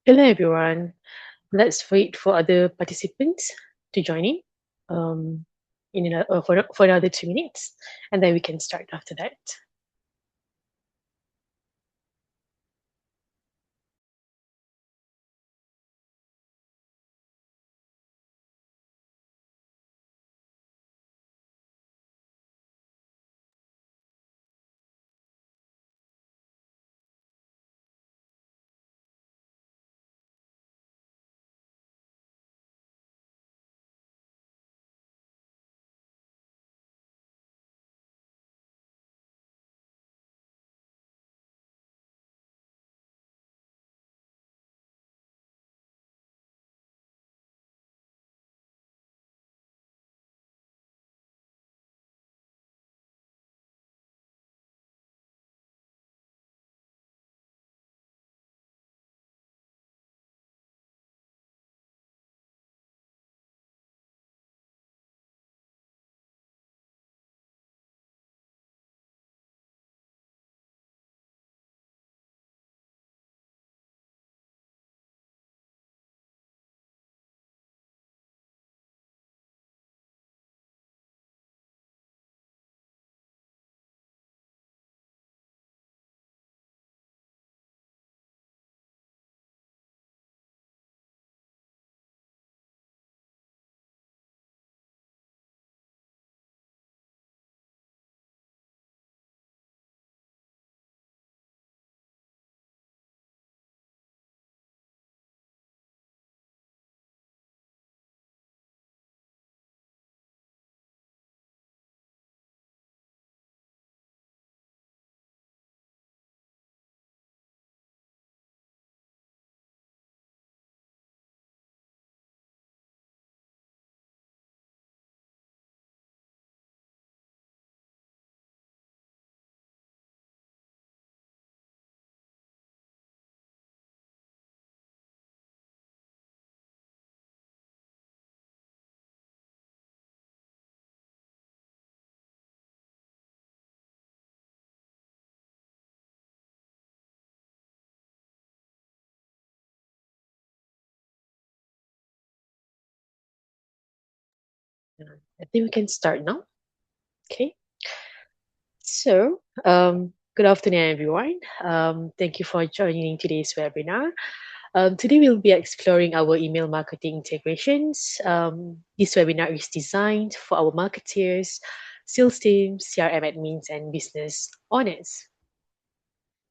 Hello, everyone. Let's wait for other participants to join um, for another 2 minutes, and then we can start after that. I think we can start now. Okay. So, good afternoon, everyone. Thank you for joining today's webinar. Today we'll be exploring our email marketing integrations. This webinar is designed for our marketeers, sales teams, CRM admins, and business owners.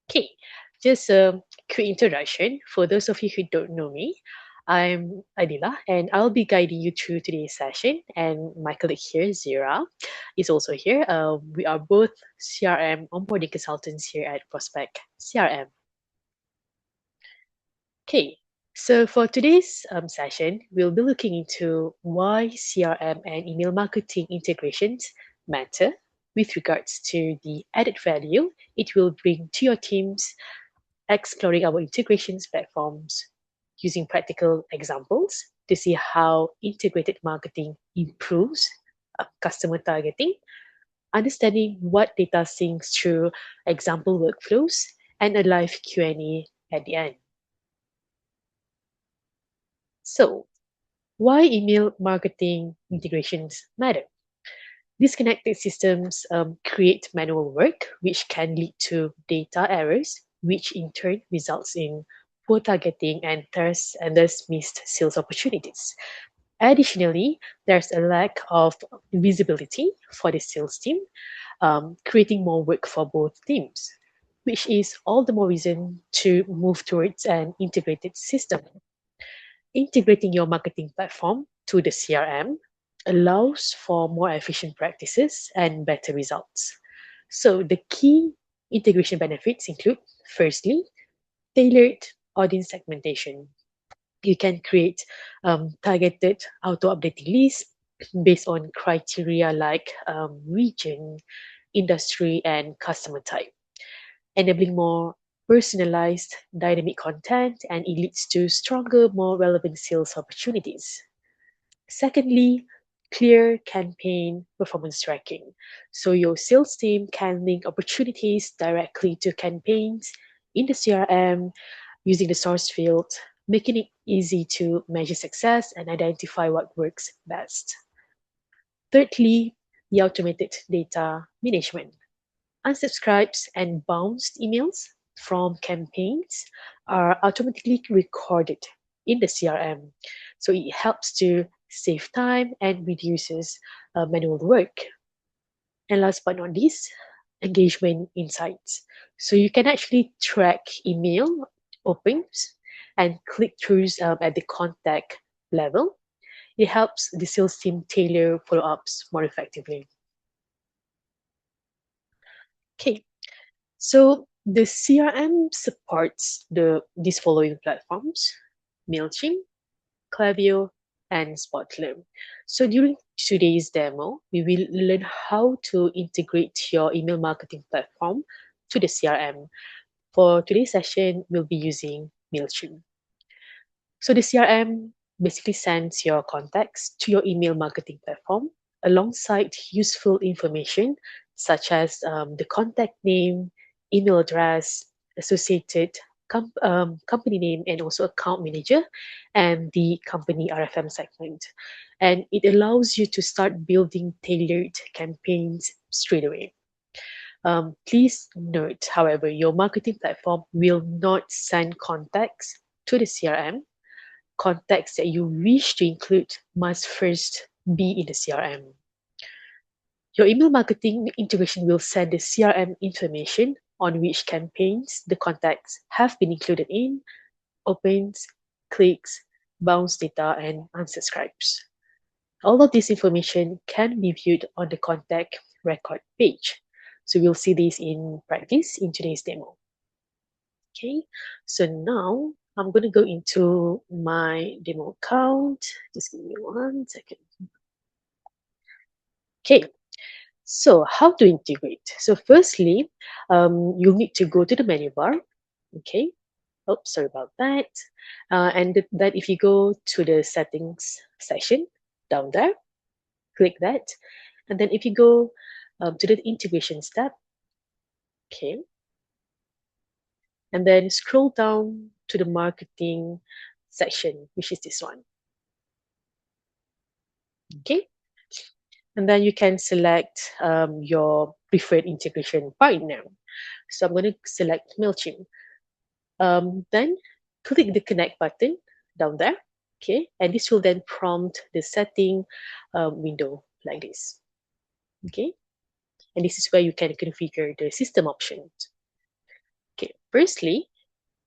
Okay, just a quick introduction. For those of you who don't know me, I'm Adila and I'll be guiding you through today's session. And my colleague here, Zira, is also here. We are both CRM onboarding consultants here at Prospect CRM. Okay, so for today's session, we'll be looking into why CRM and email marketing integrations matter with regards to the added value it will bring to your teams, exploring our integrations platforms using practical examples to see how integrated marketing improves customer targeting, understanding what data syncs through example workflows, and a live Q&A at the end. So, why email marketing integrations matter? Disconnected systems create manual work, which can lead to data errors, which in turn results in poor targeting and thus missed sales opportunities. Additionally, there's a lack of visibility for the sales team, creating more work for both teams, which is all the more reason to move towards an integrated system. Integrating your marketing platform to the CRM allows for more efficient practices and better results. So, the key integration benefits include firstly, tailored audience segmentation. You can create targeted auto updating lists based on criteria like region, industry, and customer type, enabling more personalized dynamic content, and it leads to stronger, more relevant sales opportunities. Secondly, clear campaign performance tracking. So your sales team can link opportunities directly to campaigns in the CRM using the source field, making it easy to measure success and identify what works best. Thirdly, the automated data management. Unsubscribes and bounced emails from campaigns are automatically recorded in the CRM. So it helps to save time and reduces manual work. And last but not least, engagement insights. So you can actually track email opens and click throughs at the contact level. It helps the sales team tailor follow ups more effectively. Okay, so the CRM supports these following platforms: MailChimp, Klaviyo, and Spotler. So during today's demo, we will learn how to integrate your email marketing platform to the CRM. For today's session, we'll be using MailChimp. So the CRM basically sends your contacts to your email marketing platform alongside useful information such as the contact name, email address, associated company name, and also account manager, and the company RFM segment. And it allows you to start building tailored campaigns straight away. Please note, however, your marketing platform will not send contacts to the CRM. Contacts that you wish to include must first be in the CRM. Your email marketing integration will send the CRM information on which campaigns the contacts have been included in, opens, clicks, bounce data, and unsubscribes. All of this information can be viewed on the contact record page. So we'll see this in practice in today's demo. Okay, so now I'm going to go into my demo account. Just give me 1 second. Okay, so how to integrate? So firstly, you'll need to go to the menu bar. Okay, oops, sorry about that. And then if you go to the settings section down there, click that. And then if you go to the integrations tab, okay, and then scroll down to the marketing section, which is this one. Okay, and then you can select your preferred integration partner. So I'm going to select MailChimp. Then click the connect button down there. Okay, and this will then prompt the setting window like this. Okay, and this is where you can configure the system options. Okay, firstly,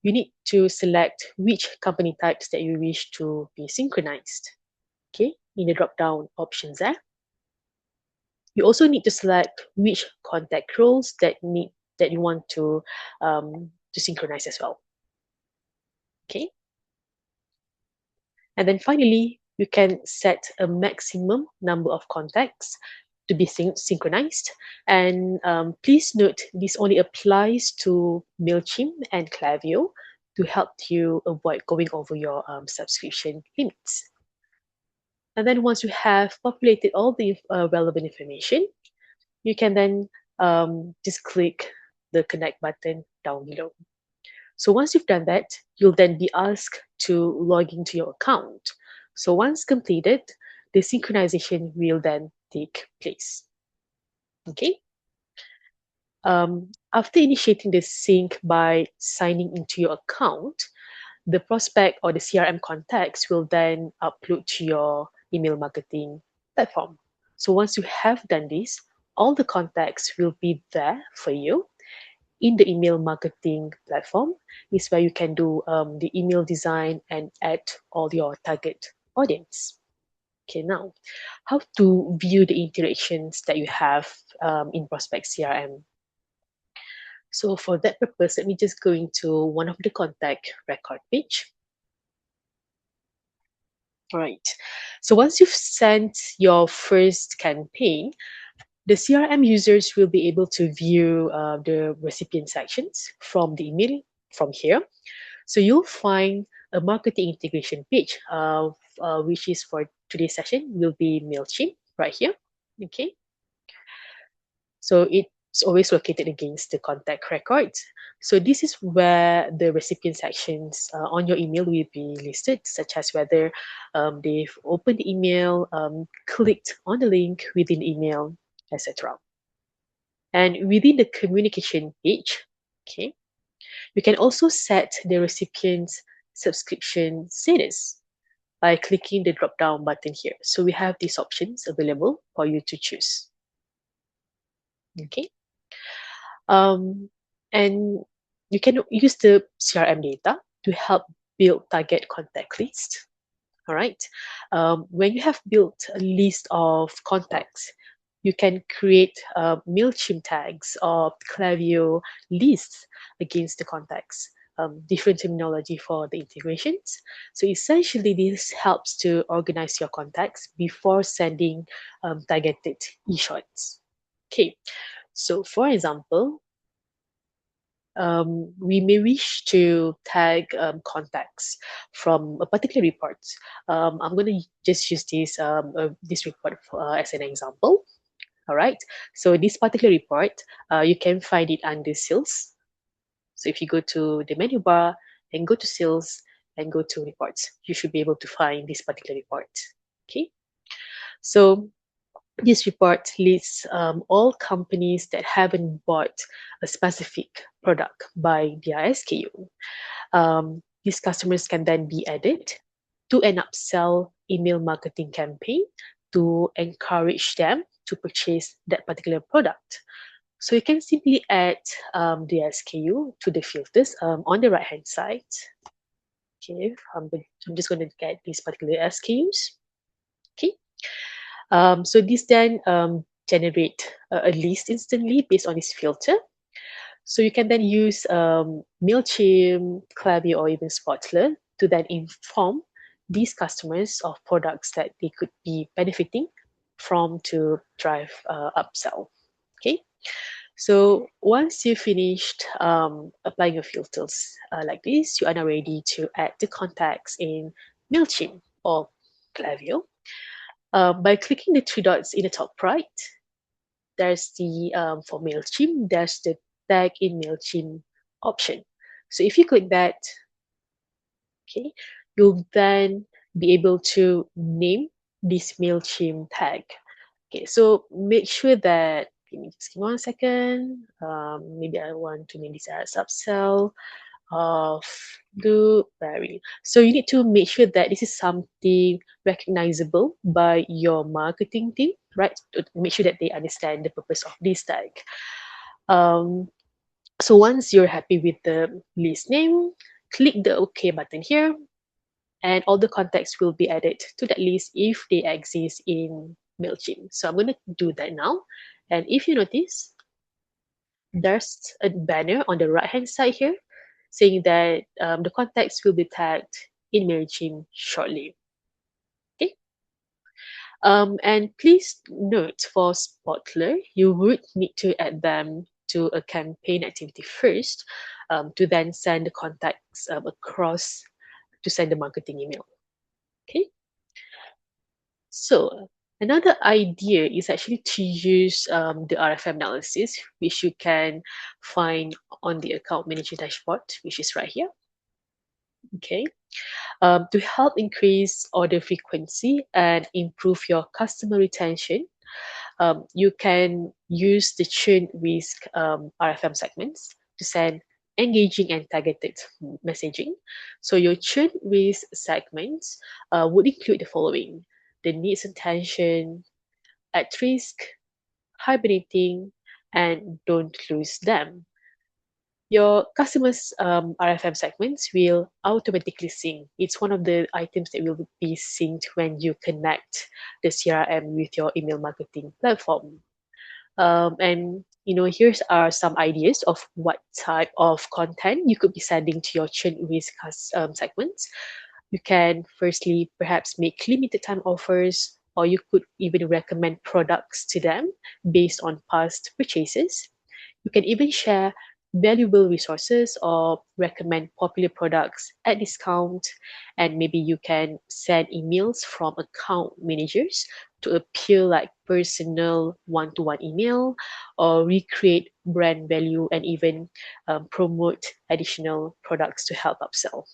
you need to select which company types that you wish to be synchronized. Okay, in the drop down options there. You also need to select which contact roles that you want to synchronize as well. Okay, and then finally, you can set a maximum number of contacts to be synchronized. And please note this only applies to MailChimp and Klaviyo to help you avoid going over your subscription limits. And then once you have populated all the relevant information, you can then just click the connect button down below. So once you've done that, you'll then be asked to log into your account. So once completed, the synchronization will then take place. Okay. After initiating the sync by signing into your account, the prospect or the CRM contacts will then upload to your email marketing platform. So once you have done this, all the contacts will be there for you in the email marketing platform. Is where you can do the email design and add all your target audience. Okay, now how to view the interactions that you have in Prospect CRM. So for that purpose, let me just go into one of the contact record page. All right. So once you've sent your first campaign, the CRM users will be able to view the recipient sections from the email from here. So you'll find a marketing integration page, which is for today's session will be MailChimp right here. Okay. So it It's always located against the contact records. So this is where the recipient sections on your email will be listed, such as whether they've opened the email, clicked on the link within the email, etc. And within the communication page, okay, you can also set the recipient's subscription status by clicking the drop down button here. So we have these options available for you to choose. Okay. And you can use the CRM data to help build target contact lists. All right. When you have built a list of contacts, you can create MailChimp tags or Klaviyo lists against the contacts. Different terminology for the integrations. So essentially, this helps to organize your contacts before sending targeted e-shots. Okay. So, for example, we may wish to tag contacts from a particular report. I'm going to just use this report as an example. All right. So this particular report, you can find it under sales. So if you go to the menu bar and go to sales and go to reports, you should be able to find this particular report. Okay. So this report lists all companies that haven't bought a specific product by their SKU. These customers can then be added to an upsell email marketing campaign to encourage them to purchase that particular product. So you can simply add the SKU to the filters on the right hand side. Okay, I'm just going to get these particular SKUs. Okay, so this then generate a list instantly based on this filter. So you can then use MailChimp, Klaviyo, or even Spotler to then inform these customers of products that they could be benefiting from to drive upsell. Okay. So once you finished applying your filters like this, you are now ready to add the contacts in MailChimp or Klaviyo. By clicking the three dots in the top right, there's the for MailChimp, there's the tag in MailChimp option. So if you click that, okay, you'll then be able to name this MailChimp tag. Okay, so make sure that, just give me 1 second. Maybe I want to name this as upsell of blueberry. So you need to make sure that this is something recognizable by your marketing team, right? To make sure that they understand the purpose of this tag. So once you're happy with the list name, click the OK button here, and all the contacts will be added to that list if they exist in MailChimp. So I'm going to do that now. And if you notice, there's a banner on the right hand side here saying that the contacts will be tagged in MailChimp shortly. Okay. And please note for Spotler, you would need to add them to a campaign activity first to then send the contacts across to send the marketing email. Okay. So another idea is actually to use the RFM analysis, which you can find on the account manager dashboard, which is right here. Okay. To help increase order frequency and improve your customer retention, you can use the churn risk RFM segments to send engaging and targeted messaging. So your churn risk segments would include the following: the needs and tension, at risk, hibernating, and don't lose them. Your customers' RFM segments will automatically sync. It's one of the items that will be synced when you connect the CRM with your email marketing platform. And here's are some ideas of what type of content you could be sending to your churn risk segments. You can firstly perhaps make limited time offers, or you could even recommend products to them based on past purchases. You can even share valuable resources or recommend popular products at discount. And maybe you can send emails from account managers to appear like personal one-to-one email, or recreate brand value, and even promote additional products to help upsell.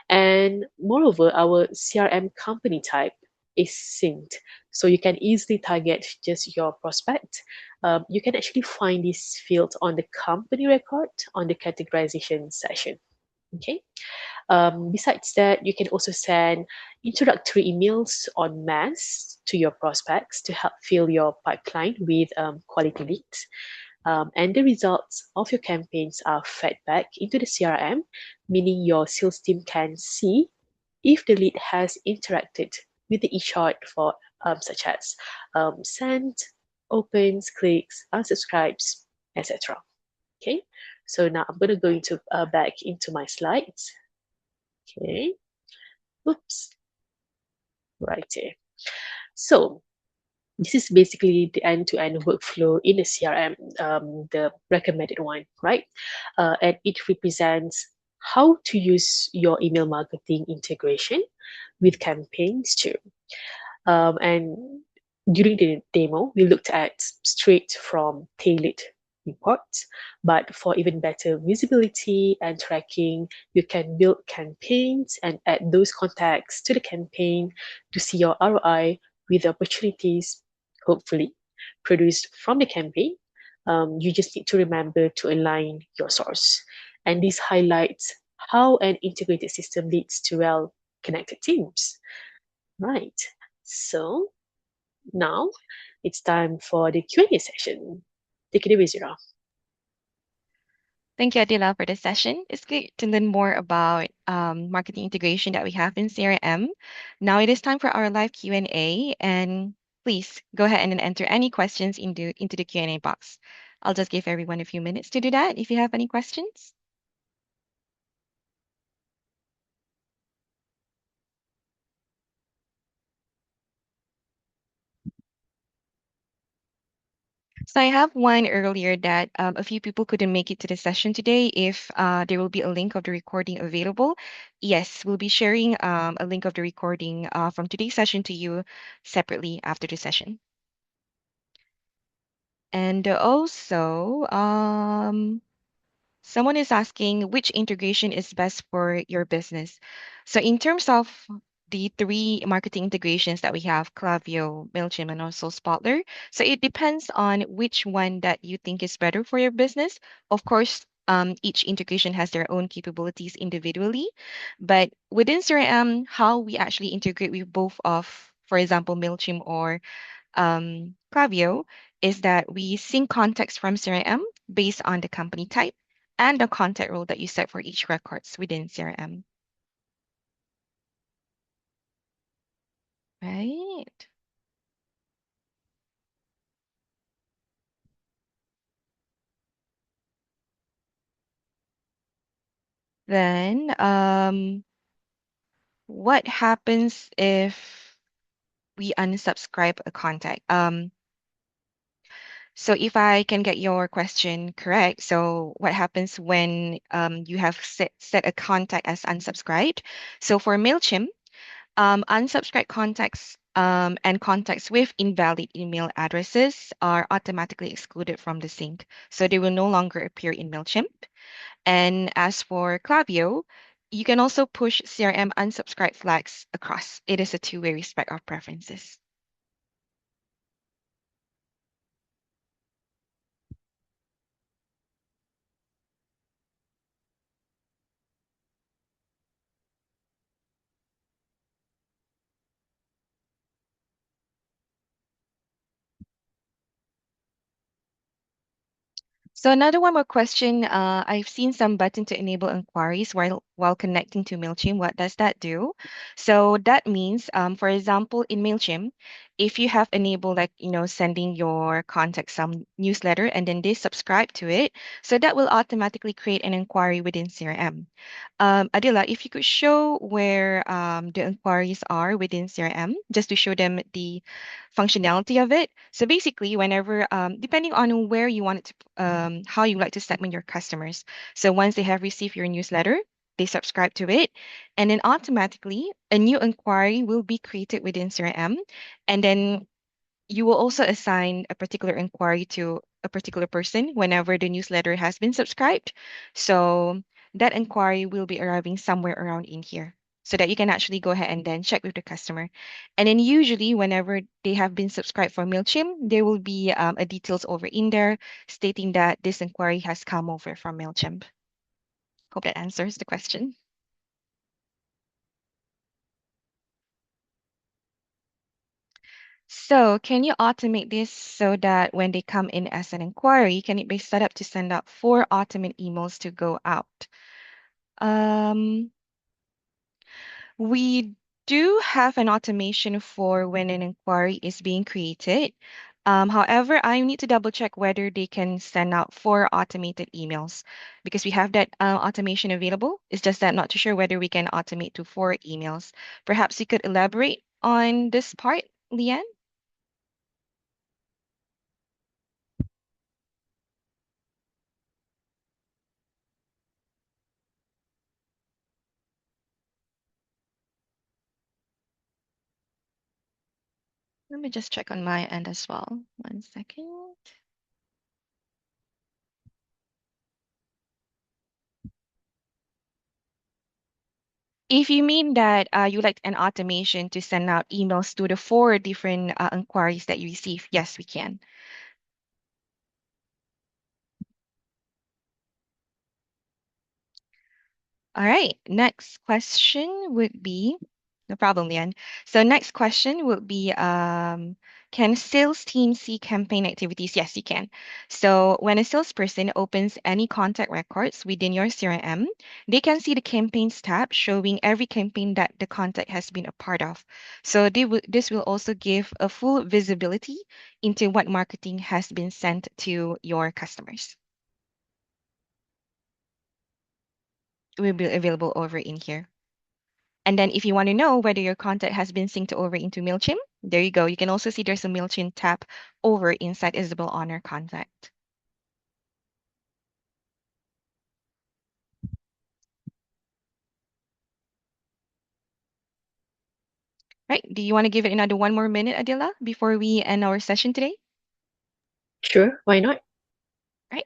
And moreover, our CRM company type is synced. So you can easily target just your prospect. You can actually find this field on the company record on the categorization section. Okay. Besides that, you can also send introductory emails en masse to your prospects to help fill your pipeline with quality leads. And the results of your campaigns are fed back into the CRM, meaning your sales team can see if the lead has interacted with the e-chart for such as sent, opens, clicks, unsubscribes, etc. Okay, so now I'm going to go into back into my slides. Okay, oops, right here. So this is basically the end-to-end workflow in a CRM, the recommended one, right? And it represents how to use your email marketing integration with campaigns too. And during the demo, we looked at straight from tailored reports, but for even better visibility and tracking, you can build campaigns and add those contacts to the campaign to see your ROI with the opportunities, hopefully, produced from the campaign. You just need to remember to align your source. And this highlights how an integrated system leads to well-connected teams. Right. So now it's time for the Q&A session. Take it away, Zira. Thank you, Adila, for this session. It's great to learn more about marketing integration that we have in CRM. Now it is time for our live Q&A, and please go ahead and enter any questions into the Q&A box. I'll just give everyone a few minutes to do that if you have any questions. So I have one earlier that a few people couldn't make it to the session today. If there will be a link of the recording available, yes, we'll be sharing a link of the recording from today's session to you separately after the session. And also, someone is asking which integration is best for your business. So in terms of the three marketing integrations that we have, Klaviyo, Mailchimp, and also Spotler. So it depends on which one that you think is better for your business. Of course, each integration has their own capabilities individually, but within CRM, how we actually integrate with both of, for example, Mailchimp or Klaviyo is that we sync context from CRM based on the company type and the contact role that you set for each records within CRM. Right. Then, what happens if we unsubscribe a contact? So if I can get your question correct, so what happens when you have set a contact as unsubscribed? So for Mailchimp, unsubscribed contacts and contacts with invalid email addresses are automatically excluded from the sync, so they will no longer appear in Mailchimp. And as for Klaviyo, you can also push CRM unsubscribe flags across. It is a two-way respect of preferences. So another one more question. I've seen some button to enable inquiries while connecting to Mailchimp. What does that do? So that means, for example, in Mailchimp, if you have enabled like sending your contact some newsletter and then they subscribe to it, so that will automatically create an inquiry within CRM. Adila, if you could show where the inquiries are within CRM, just to show them the functionality of it. So basically, whenever, depending on where you want it to, how you like to segment your customers. So once they have received your newsletter, they subscribe to it, and then automatically a new inquiry will be created within CRM, and then you will also assign a particular inquiry to a particular person whenever the newsletter has been subscribed. So that inquiry will be arriving somewhere around in here so that you can actually go ahead and then check with the customer. And then usually whenever they have been subscribed for MailChimp, there will be a details over in there stating that this inquiry has come over from MailChimp. Hope that answers the question. So, can you automate this so that when they come in as an inquiry, can it be set up to send out 4 automated emails to go out? Um, we do have an automation for when an inquiry is being created. However, I need to double check whether they can send out 4 automated emails because we have that automation available. It's just that not too sure whether we can automate to 4 emails. Perhaps you could elaborate on this part, Leanne? Let me just check on my end as well. 1 second. If you mean that you like an automation to send out emails to the 4 different inquiries that you receive, yes, we can. All right, next question would be, no problem, Lian. So next question would be, can sales team see campaign activities? Yes, you can. So when a salesperson opens any contact records within your CRM, they can see the campaigns tab showing every campaign that the contact has been a part of. So this will also give a full visibility into what marketing has been sent to your customers. It will be available over in here. And then if you want to know whether your contact has been synced over into MailChimp, there you go. You can also see there's a MailChimp tab over inside Isabel Honor contact. Right. Do you want to give it another 1 more minute, Adila, before we end our session today? Sure, why not? Right.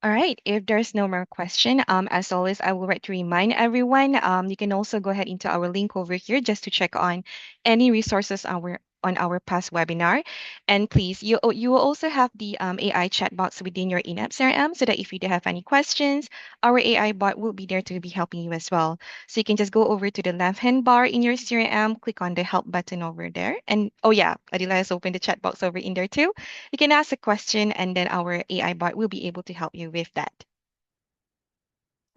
All right. If there's no more question, as always, I would like to remind everyone, you can also go ahead into our link over here just to check on any resources on our past webinar. And please, you will also have the AI chat box within your in-app CRM so that if you do have any questions, our AI bot will be there to be helping you as well. So you can just go over to the left-hand bar in your CRM, click on the help button over there. And oh yeah, Adila has opened the chat box over in there too. You can ask a question and then our AI bot will be able to help you with that.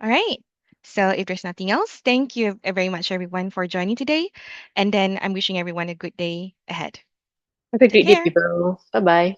All right. So if there's nothing else, thank you very much, everyone, for joining today. And then I'm wishing everyone a good day ahead. Have a Take great day, care. people. Bye bye.